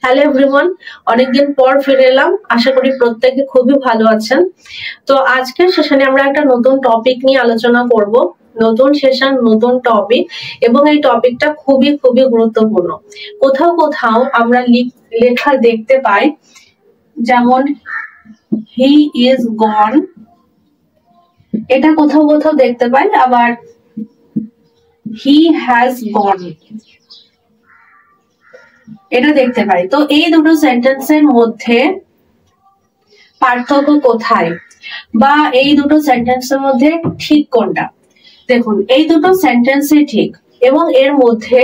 Hello everyone, অনেকদিন পর ফিরে এলাম। আশা করি প্রত্যেকে খুবই ভালো আছেন। তো আজকের সেশনে আমরা একটা নতুন টপিক নিয়ে আলোচনা করব। নতুন সেশন, নতুন টপিক, এবং এই টপিকটা খুবই খুবই গুরুত্বপূর্ণ। কোথাও কোথাও আমরা লেখা দেখতে পাই, যেমন হি ইজ গন, এটা কোথাও কোথাও দেখতে পাই। আবার হি হ্যাজ গন, এটা দেখতে পাই। তো এই দুটো সেন্টেন্সের মধ্যে পার্থক্য কোথায়, বা এই দুটো সেন্টেন্সের মধ্যে ঠিক কোনটা? দেখুন, এই দুটো সেন্টেন্সই ঠিক, এবং এর মধ্যে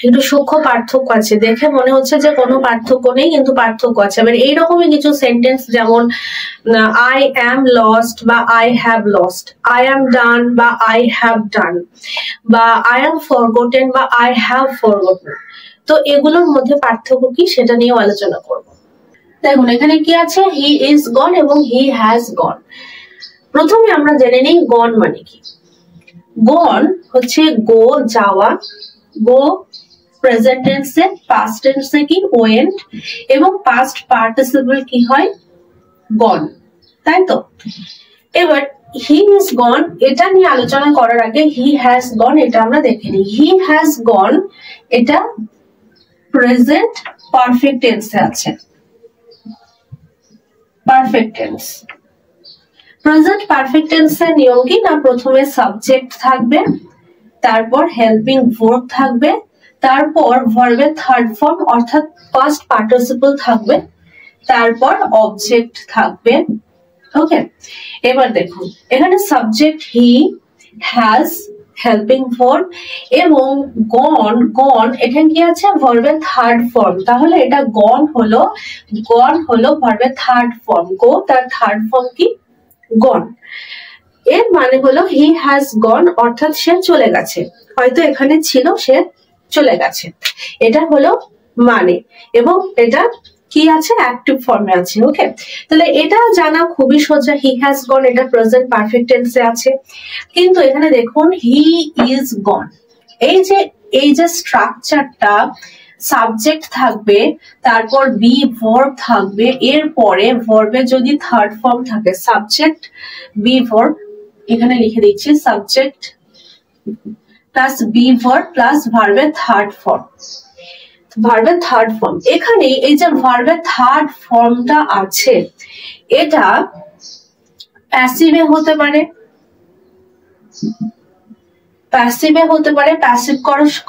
একটু সূক্ষ্ম পার্থক্য আছে। দেখে মনে হচ্ছে যে কোনো পার্থক্য নেই, কিন্তু পার্থক্য আছে। এবার এইরকমই কিছু সেন্টেন্স, যেমন আই অ্যাম লস্ট বা I have lost, I am done বা আই হ্যাভ ডান, বা আই অ্যাম ফরগটেন বা আই হ্যাভ ফরগটেন। তো এগুলোর মধ্যে পার্থক্য কি সেটা নিয়েও আলোচনা করব। দেখুন, এখানে কি আছে, হি ইজ গন এবং হি হ্যাজ গন। প্রথমে আমরা জেনে নিই গন মানে কি। গন হচ্ছে গো, যাওয়া। গো প্রেজেন্ট টেন্সে, পাস্ট টেন্সে কি ওয়েন্ট, এবং পাস্ট পার্টিসিপল কি হয়, গন, তাই তো? এবার হি ইজ গন এটা নিয়ে আলোচনা করার আগে হি হ্যাজ গন এটা আমরা দেখে নিই। হি হ্যাজ গন এটা প্রেজেন্ট পারফেক্ট টেন্সে আছে। পারফেক্ট টেন্স, প্রেজেন্ট পারফেক্ট টেন্সের নিয়ম কি না, প্রথমে সাবজেক্ট থাকবে, তারপর হেল্পিং ভার্ব থাকবে, তারপর ভার্বের থার্ড ফর্ম অর্থাৎ ফার্স্ট পার্টিসিপল থাকবে, তারপর অবজেক্ট থাকবে। ওকে, এবার দেখুন এখানে subject he, has, helping verb এবং গন। গন এখানে কি আছে, ভার্বের থার্ড ফর্ম। তাহলে এটা গন হলো ভার্বের থার্ড ফর্ম। গো তার থার্ড ফর্ম কি, গন। এর মানে হলো হি হ্যাজ গন, অর্থাৎ সে চলে গেছে, হয়তো এখানে ছিল, সে চলে গেছে, এটা হলো মানে। এবং এটা কি আছে, অ্যাক্টিভ ফর্মে আছে। ওকে, তাহলে এটা জানা খুবই সোজা, হি হ্যাজ গন এটা প্রেজেন্ট পারফেক্ট টেন্সে আছে। কিন্তু এখানে দেখুন হি ইজ গন, এই যে স্ট্রাকচারটা, সাবজেক্ট থাকবে, তারপর বি ভার্ব থাকবে, এরপরে ভার্বে যদি থার্ড ফর্ম থাকে, সাবজেক্ট বি ভার্ব, এখানে লিখে দিচ্ছি subject plus be verb plus ভার্বের থার্ড ফর্ম। ভার্বের থার্ড ফর্ম, এখানে এই যে ভার্বের থার্ড ফর্মটা আছে, এটা প্যাসিভে হতে পারে, প্যাসিভে হতে পারে। প্যাসিভ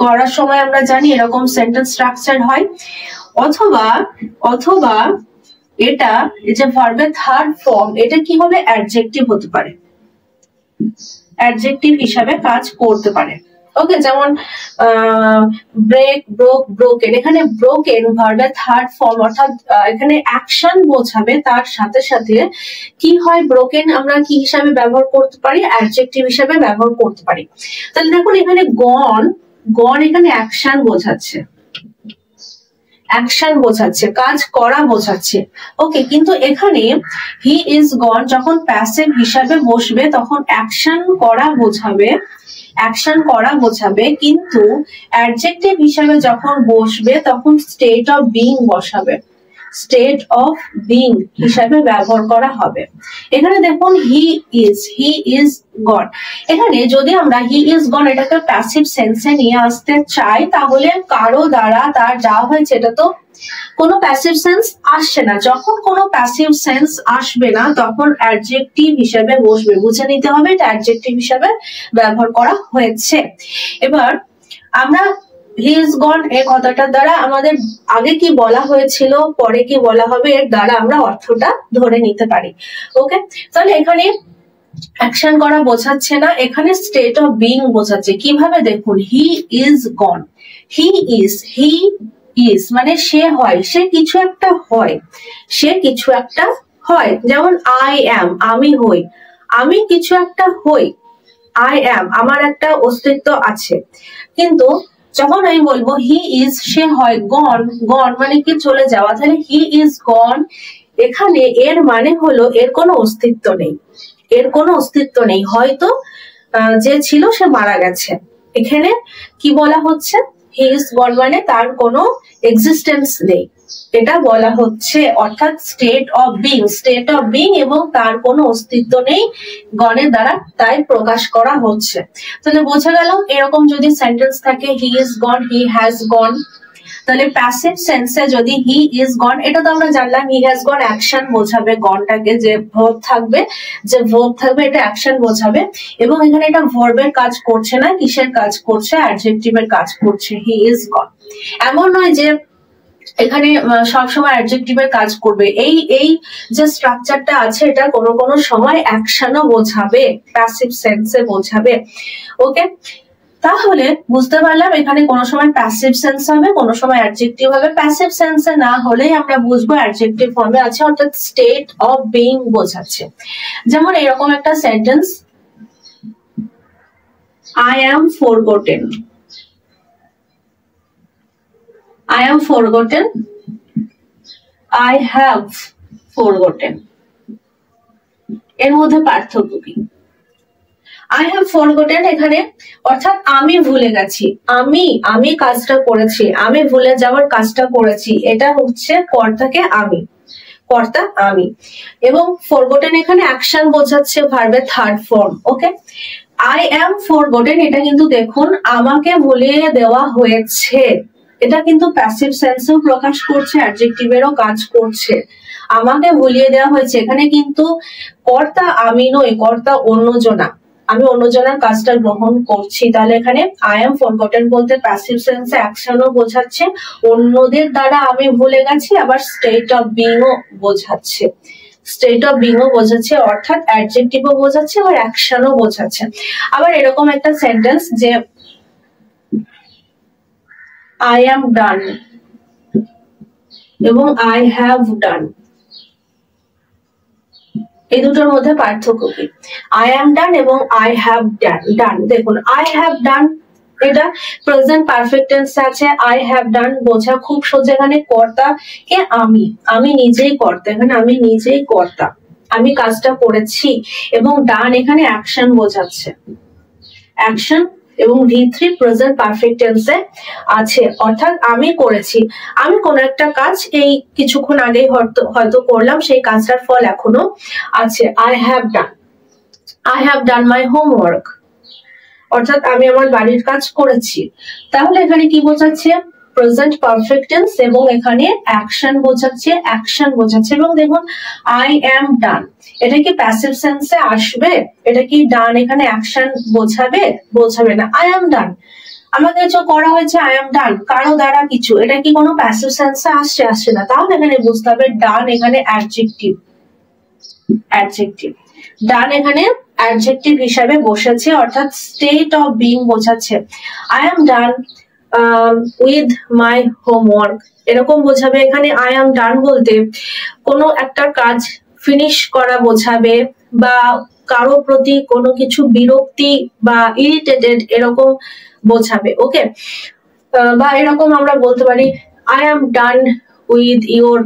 করার সময় আমরা জানি এরকম সেন্টেন্স স্ট্রাকচার হয়। অথবা এটা এই যে ভার্বের থার্ড ফর্ম, এটা কি হবে, অ্যাডজেক্টিভ হতে পারে, অ্যাডজেক্টিভ হিসাবে কাজ করতে পারে। ওকে, যেমন ব্রেক, ব্রোক, ব্রোকেন। এখানে ব্রোকেন ভার্বের থার্ড ফর্ম, অর্থাৎ এখানে অ্যাকশন বোঝাবে, তার সাথে সাথে কি হয়, ব্রোকেন আমরা কি হিসাবে ব্যবহার করতে পারি, অ্যাডজেক্টিভ হিসাবে ব্যবহার করতে পারি। তাহলে দেখুন এখানে গন এখানে অ্যাকশন বোঝাচ্ছে, অ্যাকশন বোঝাচ্ছে, কাজ করা বোঝাচ্ছে। ওকে, কিন্তু এখানে হি ইজ গন যখন প্যাসিভ হিসাবে বসবে তখন অ্যাকশন করা বোঝাবে, কিন্তু অ্যাডজেক্টিভ হিসাবে যখন বসবে তখন স্টেট অফ বিইং বসাবে, স্টেট অফ বিইং হিসাবে ব্যবহার করা হবে। এখানে দেখুন হি ইজ গন, এখানে যদি আমরা হি ইজ গন এটাকে প্যাসিভ সেন্সে নিয়ে আসতে চাই, তাহলে কারো দ্বারা তার যা হয়েছে এটা তো কোনো প্যাসিভ সেন্স আসছে না। যখন কোনো প্যাসিভ সেন্স আসবে না তখন অ্যাডজেক্টিভ হিসেবে বসবে, বুঝে নিতে হবে এটা অ্যাডজেক্টিভ হিসেবে ব্যবহার করা হয়েছে। এবার আমরা হি ইজ গন এই কথাটার দ্বারা আমাদের আগে কি বলা হয়েছিল, পরে কি বলা হবে, এর দ্বারা আমরা অর্থটা ধরে নিতে পারি। ওকে, তাহলে এখানে অ্যাকশন করা বোঝাচ্ছে না, এখানে স্টেট অফ বিইং বোঝাচ্ছে। কিভাবে, দেখুন he is gone, he is মানে সে হয়, সে কিছু একটা হয়, যেমন আই অ্যাম আমি হই, আমি কিছু একটা হই, আই অ্যাম আমার একটা অস্তিত্ব আছে। কিন্তু যখন আমি বলবো হি ইজ, সে হয়, গন মানে কি, চলে যাওয়া, তাহলে হি ইজ গন এখানে এর মানে হলো এর কোনো অস্তিত্ব নেই, হয়তো যে ছিল সে মারা গেছে। এখানে কি বলা হচ্ছে, হি ইজ গন মানে তার কোনো এক্সিস্টেন্স নেই, এটা বলা হচ্ছে। অর্থাৎ স্টেট অফ বিং এবং তার কোনো অস্তিত্ব নেই গনের দ্বারা, তাই প্রকাশ করা হচ্ছে। তাহলে বোঝা গেল এরকম যদি সেন্টেন্স থাকে he is gone, he has gone, তাহলে প্যাসিভ সেন্সে যদি হি ইজ গন, এটা তো আমরা জানলাম হি হ্যাজ গন অ্যাকশন বোঝাবে, গনটাকে যে ভার্ব থাকবে এটা অ্যাকশন বোঝাবে। এবং এখানে এটা ভার্বের কাজ করছে না, কিসের কাজ করছে? অ্যাডজেক্টিভের কাজ করছে। হি ইজ গন, এমন নয় যে এখানে সবসময় অ্যাডজেক্টিভের কাজ করবে। এই যে স্ট্রাকচারটা আছে এটা কোনো কোনো সময় অ্যাকশনও বোঝাবে, প্যাসিভ সেন্সে বোঝাবে। ওকে, তাহলে বুঝতে পারলাম এখানে কোনো সময় প্যাসিভ সেন্স হবে, কোনো সময় অ্যাডজেক্টিভ হবে। প্যাসিভ সেন্সে না হলেই আমরা বুঝবো অ্যাডজেক্টিভ ফর্মে আছে, অর্থাৎ স্টেট অফ বিং বোঝাচ্ছে। যেমন এরকম একটা sentence, I am forgotten, I am forgotten, I have forgotten, এর মধ্যে পার্থক্য কি? I have forgotten এখানে অর্থাৎ আমি ভুলে গেছি, আমি কাজটা করেছি, আমি ভুলে যাওয়ার কাজটা করেছি, এটা হচ্ছে কর্তাকে আমি, কর্তা আমি। এবং forgotten এখানে অ্যাকশন বোঝাচ্ছে, ভার্বের third form. Okay, I am forgotten এটা কিন্তু দেখুন আমাকে ভুলিয়ে দেওয়া হয়েছে, এটা কিন্তু প্যাসিভ সেন্সেও প্রকাশ করছে, অ্যাডজেক্টিভেরও কাজ করছে। আমাকে ভুলিয়ে দেওয়া হয়েছে, এখানে কিন্তু কর্তা আমি নই, কর্তা অন্যজনা, আমি অন্যজনের কাজটা গ্রহণ করছি। তাহলে এখানে I am forgotten বলতে প্যাসিভ সেন্সে অ্যাকশনও বোঝাচ্ছে, অন্যদের দ্বারা আমি ভুলে গেছি, আবার স্টেট অফ বিংও বোঝাচ্ছে, অর্থাৎ অ্যাডজেক্টিভও বোঝাচ্ছে আবার অ্যাকশনও বোঝাচ্ছে। আবার এরকম একটা সেন্টেন্স যে I am done এবং I have done, এই দুটোর মধ্যে পার্থক্য কি? I am done এবং I have done, দেখুন I have done এটা প্রেজেন্ট পারফেক্ট টেন্স আছে, I have done বোঝা খুব সোজা, এখানে কর্তা কে আমি নিজেই কর্তা, এখানে আমি নিজেই কর্তা, আমি কাজটা করেছি। এবং ডান এখানে অ্যাকশন বোঝাচ্ছে, অ্যাকশন এবং V3 প্রেজেন্ট পারফেক্ট টেন্সে আছে, অর্থাৎ আমি করেছি, আমি কোন একটা কাজ এই কিছুক্ষণ আগেই হয়তো করলাম, সেই কাজটার ফল এখনো আছে। I have done my homework, অর্থাৎ আমি আমার বাড়ির কাজ করেছি। তাহলে এখানে কি বোঝাচ্ছে? প্রেজেন্ট পারফেক্ট টেন্স এবং এখানে অ্যাকশন বোঝাচ্ছে, এবং দেখুন I am done, এটা কি প্যাসিভ সেন্সে আসবে? এটা কি ডান এখানে অ্যাকশন বোঝাবে না। I am done, আমাকে কিছু করা হয়েছে, I am done, কারো দ্বারা কিছু, এটা কি কোনো প্যাসিভ সেন্সে আসছে না। তাহলে এখানে বুঝতে হবে ডান এখানে অ্যাডজেক্টিভ, ডান এখানে অ্যাডজেক্টিভ হিসাবে বসেছে, অর্থাৎ স্টেট অফ বিং বোঝাচ্ছে। I am done with my homework, এরকম বোঝাবে। এখানে I am done বলতে কোনো একটা কাজ ফিনিশ করা বোঝাবে, বা কারো প্রতি কোনো কিছু বিরক্তি বা ইরিটেটেড এরকম বোঝাবে। ওকে, বা এরকম আমরা বলতে পারি I am done with your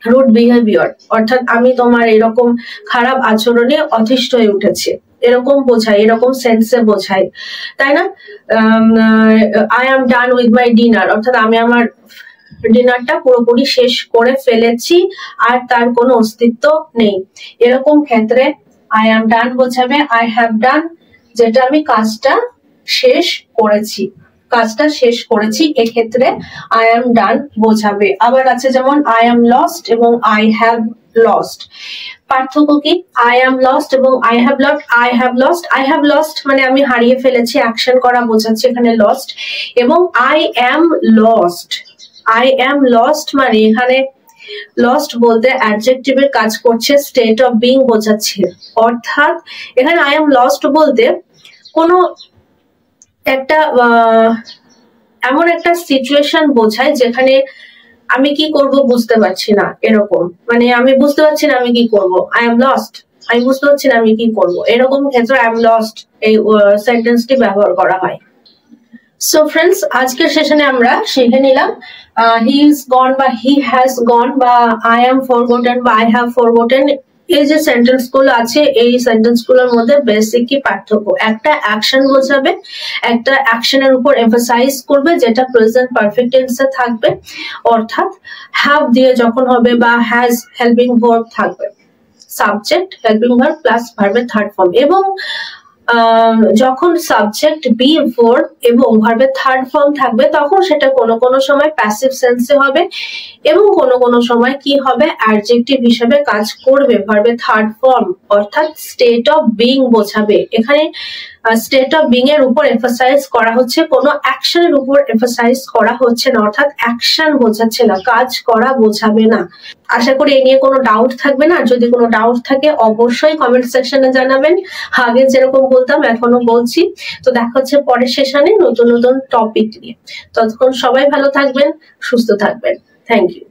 rude behaviour, অর্থাৎ আমি তোমার এরকম খারাপ আচরণে অতিষ্ঠ হয়ে উঠেছে, এরকম বোঝায়, এরকম সেন্সে বোঝায়, তাই না? I am done with my dinner, অর্থাৎ আমি আমার ডিনারটা পুরোপুরি শেষ করে ফেলেছি আর তার কোনো অস্তিত্ব নেই, এরকম ক্ষেত্রে I am done বোঝাবে I have done, যেটা আমি কাজটা শেষ করেছি, এক্ষেত্রে I am done বোঝাবে। আবার আছে যেমন I am lost এবং I have lost, পার্থক্য কি? I am lost এবং I have lost মানে আমি হারিয়ে ফেলেছি, অ্যাকশন করা বোঝাচ্ছে এখানে lost, এবং I am lost মানে এখানে লস্ট বলতে অ্যাডজেক্টিভের কাজ করছে, স্টেট অফ বিং বোঝাচ্ছে। অর্থাৎ এখানে I am lost বলতে কোনো একটা এমন একটা সিচুয়েশন বোঝায় যেখানে আমি কি করব বুঝতে পারছি না, এরকম মানে আমি বুঝতে পারছি না আমি কি করব, I am lost, আমি বুঝতে পারছি না আমি কি করব, এরকম ক্ষেত্রে I am lost এই সেন্টেন্সটি ব্যবহার করা হয়। সো ফ্রেন্ডস, আজকের সেশনে আমরা শিখে নিলাম হি ইজ গন বা হি হ্যাজ গন বা I am forgotten বা I have forgotten এই যে সেন্টেন্স গুলো আছে এই সেন্টেন্স গুলোর মধ্যে বেসিক কি পার্থক্য, একটা অ্যাকশন বোঝাবে, একটা অ্যাকশনের উপর এমফাসাইজ করবে যেটা প্রেজেন্ট পারফেক্ট টেন্সে থাকবে, অর্থাৎ হ্যাভ দিয়ে যখন হবে বা হ্যাজ হেল্পিং ভার্ব থাকবে, সাবজেক্ট হেল্পিং ভার্ব প্লাস ভার্বের থার্ড ফর্ম, এবং যখন সাবজেক্ট বি ভার্ব এবং ভার্বের থার্ড ফর্ম থাকবে তখন সেটা কোনো কোনো সময় প্যাসিভ সেন্সে হবে এবং কোনো কোনো সময় কি হবে অ্যাডজেক্টিভ হিসেবে কাজ করবে ভার্বের থার্ড ফর্ম, অর্থাৎ স্টেট অফ বিং বোঝাবে। এখানে স্টেট অফ বিং এর উপর এমফাসাইজ করা হচ্ছে, কোনো অ্যাকশনের উপর এমফাসাইজ করা হচ্ছে না, অর্থাৎ অ্যাকশন বোঝাচ্ছে না, কাজ করা বোঝাবে না। আশা করি এই নিয়ে কোনো ডাউট থাকবে না। যদি কোনো ডাউট থাকে অবশ্যই কমেন্ট সেকশনে জানাবেন। আগে যেরকম বলতাম এখনো বলছি। তো দেখা হচ্ছে পরের সেশনে নতুন নতুন টপিক নিয়ে। ততক্ষণ সবাই ভালো থাকবেন, সুস্থ থাকবেন। Thank you.